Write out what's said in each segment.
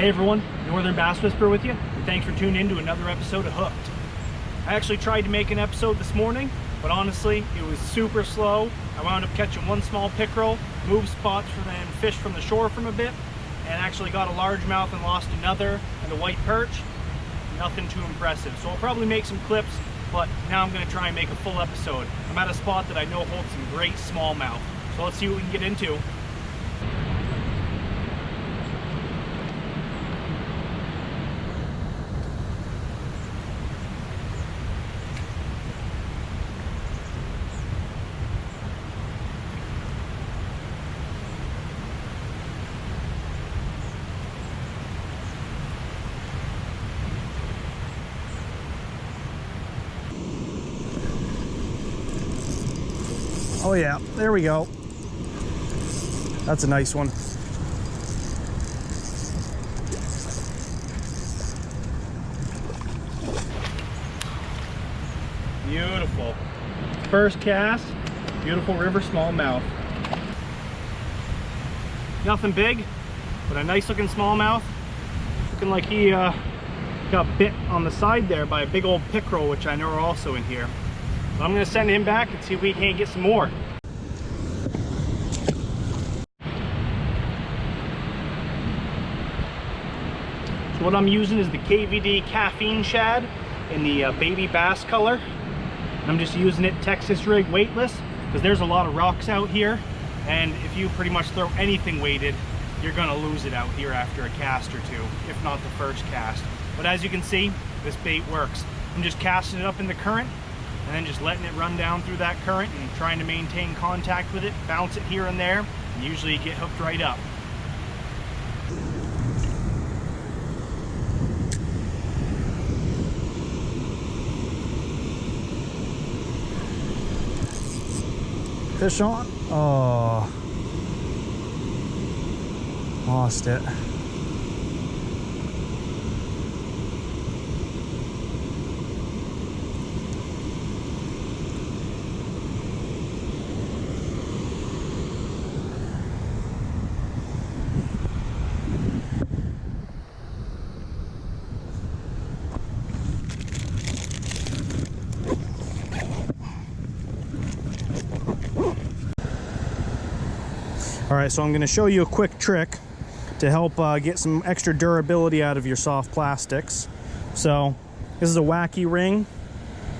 Hey everyone, Northern Bass Whisperer with you, and thanks for tuning in to another episode of Hooked. I actually tried to make an episode this morning, but honestly, it was super slow. I wound up catching one small pickerel, moved spots for then fish from the shore from a bit, and actually got a largemouth and lost another and a white perch. Nothing too impressive. So I'll probably make some clips, but now I'm going to try and make a full episode. I'm at a spot that I know holds some great smallmouth. So let's see what we can get into. Oh yeah, there we go. That's a nice one. Beautiful. First cast, beautiful river smallmouth. Nothing big, but a nice looking smallmouth. Looking like he got bit on the side there by a big old pickerel, which I know are also in here. So I'm going to send him back and see if we can't get some more. So what I'm using is the KVD caffeine shad in the baby bass color. I'm just using it Texas rig weightless because there's a lot of rocks out here, and if you pretty much throw anything weighted, you're going to lose it out here after a cast or two, if not the first cast. But as you can see, this bait works. I'm just casting it up in the current and then just letting it run down through that current and trying to maintain contact with it, bounce it here and there, and usually you get hooked right up. Fish on? Oh, lost it. All right, so I'm going to show you a quick trick to help get some extra durability out of your soft plastics. So this is a wacky ring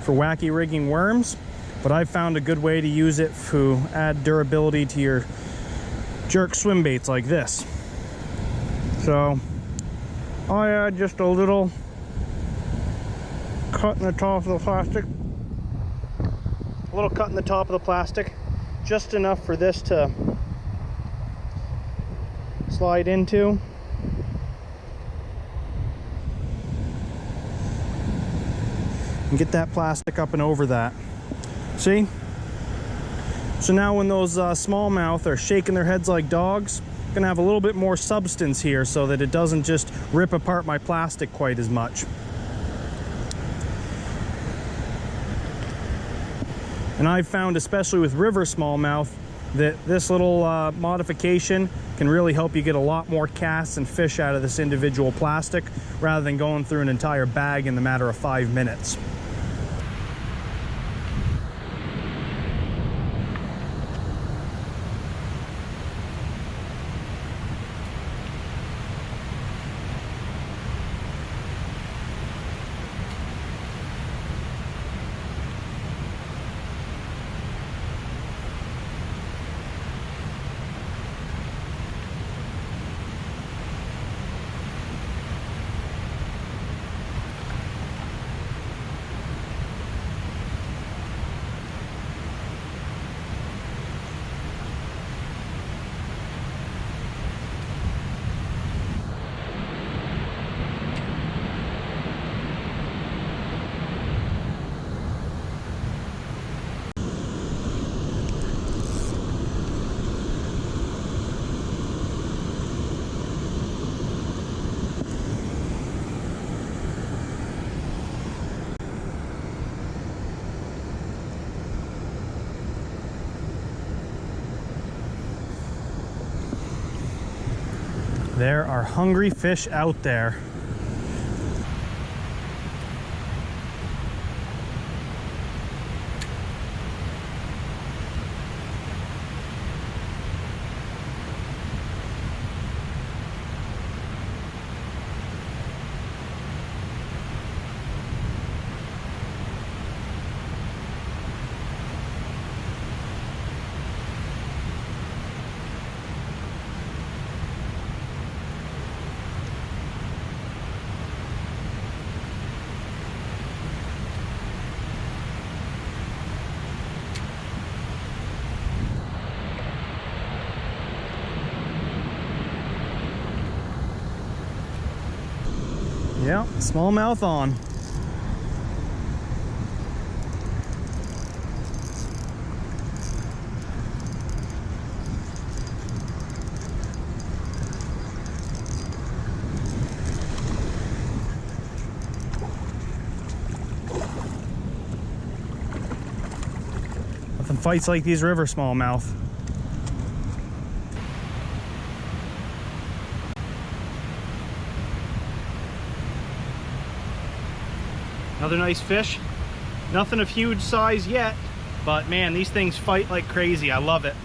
for wacky rigging worms, but I've found a good way to use it to add durability to your jerk swim baits like this. So I add just a little cut in the top of the plastic, just enough for this to slide into. And get that plastic up and over that. See? So now when those smallmouth are shaking their heads like dogs, I'm gonna have a little bit more substance here so that it doesn't just rip apart my plastic quite as much. And I've found, especially with river smallmouth, that this little modification can really help you get a lot more casts and fish out of this individual plastic rather than going through an entire bag in the matter of 5 minutes. There are hungry fish out there. Yeah, smallmouth on. Nothing fights like these river smallmouth. Another nice fish. Nothing of huge size yet, but man, these things fight like crazy. I love it.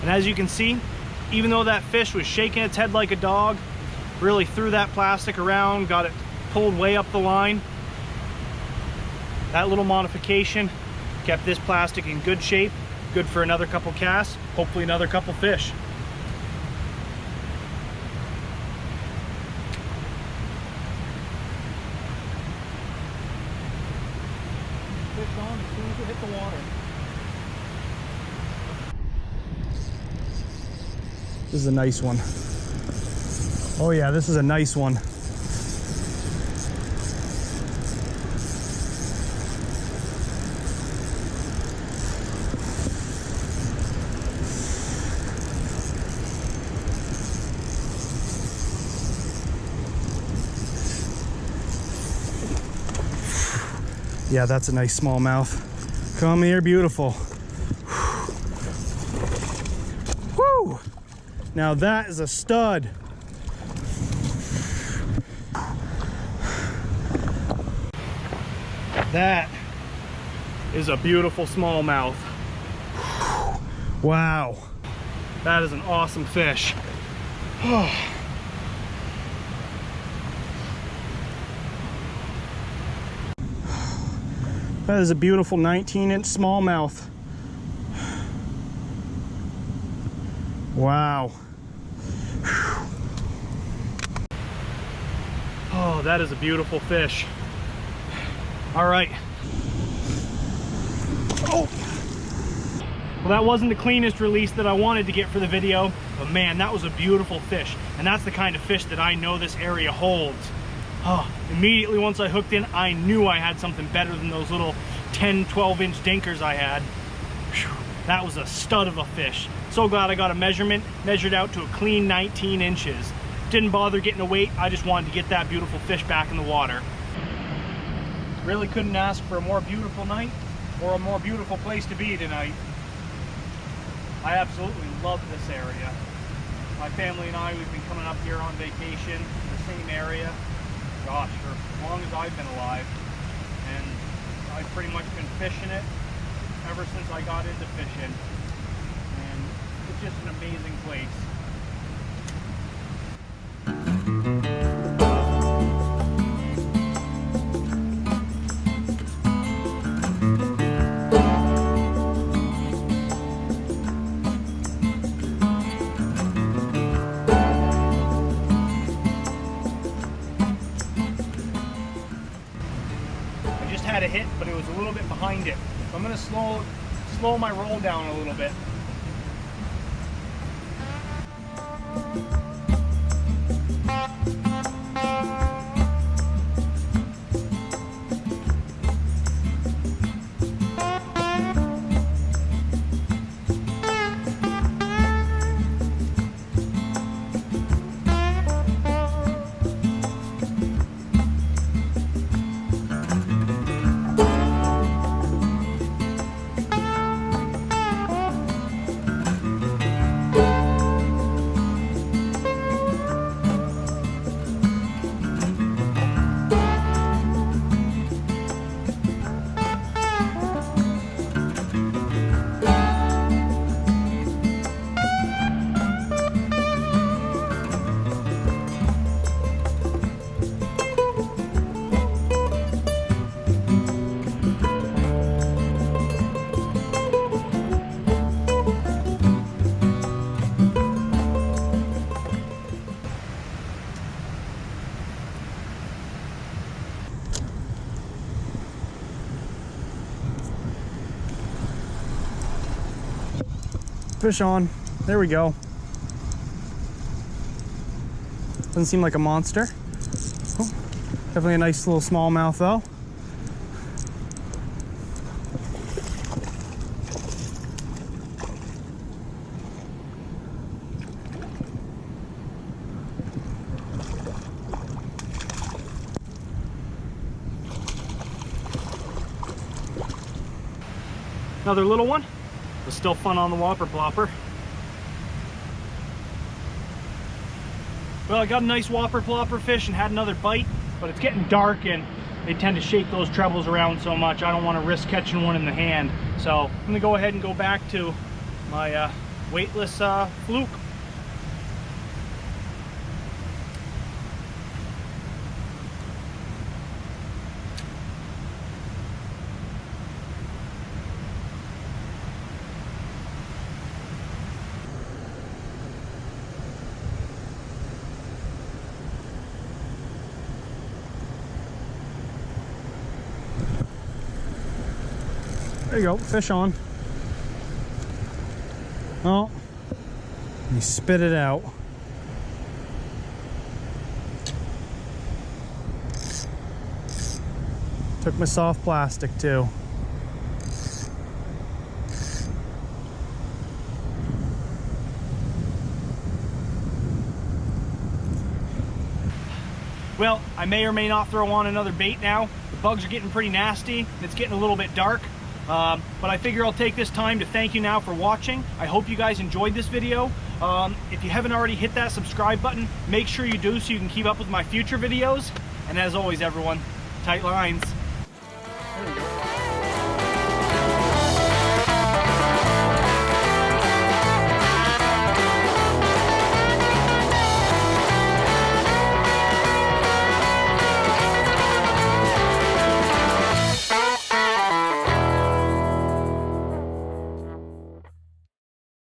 And as you can see, even though that fish was shaking its head like a dog, really threw that plastic around, got it pulled way up the line. That little modification kept this plastic in good shape, good for another couple casts, hopefully another couple fish. Fish on as soon as you hit the water. This is a nice one. Oh yeah, this is a nice one. Yeah, that's a nice smallmouth. Come here, beautiful. Woo! Now that is a stud. That is a beautiful smallmouth. Wow. That is an awesome fish. That is a beautiful 19-inch smallmouth. Wow. Oh, that is a beautiful fish. All right. Oh. Well, that wasn't the cleanest release that I wanted to get for the video, but man, that was a beautiful fish. And that's the kind of fish that I know this area holds. Oh, immediately once I hooked in, I knew I had something better than those little 10, 12-inch dinkers I had. Whew, that was a stud of a fish. So glad I got a measurement, measured out to a clean 19 inches. Didn't bother getting a weight, I just wanted to get that beautiful fish back in the water. Really couldn't ask for a more beautiful night or a more beautiful place to be tonight. I absolutely love this area. My family and I, we've been coming up here on vacation in the same area, gosh, for as long as I've been alive. And I've pretty much been fishing it ever since I got into fishing. And it's just an amazing place. Had a hit, but it was a little bit behind it. So I'm going to slow my roll down a little bit. Fish on. There we go. Doesn't seem like a monster. Oh, definitely a nice little smallmouth though. Another little one. Was still fun on the whopper plopper. Well, I got a nice whopper plopper fish and had another bite, but it's getting dark and they tend to shake those trebles around so much. I don't want to risk catching one in the hand. So I'm gonna go ahead and go back to my weightless fluke. There you go, fish on. Oh, he spit it out. Took my soft plastic too. Well, I may or may not throw on another bait now. The bugs are getting pretty nasty. It's getting a little bit dark. But I figure I'll take this time to thank you now for watching. I hope you guys enjoyed this video. If you haven't already hit that subscribe button, make sure you do so you can keep up with my future videos. And as always, everyone, tight lines.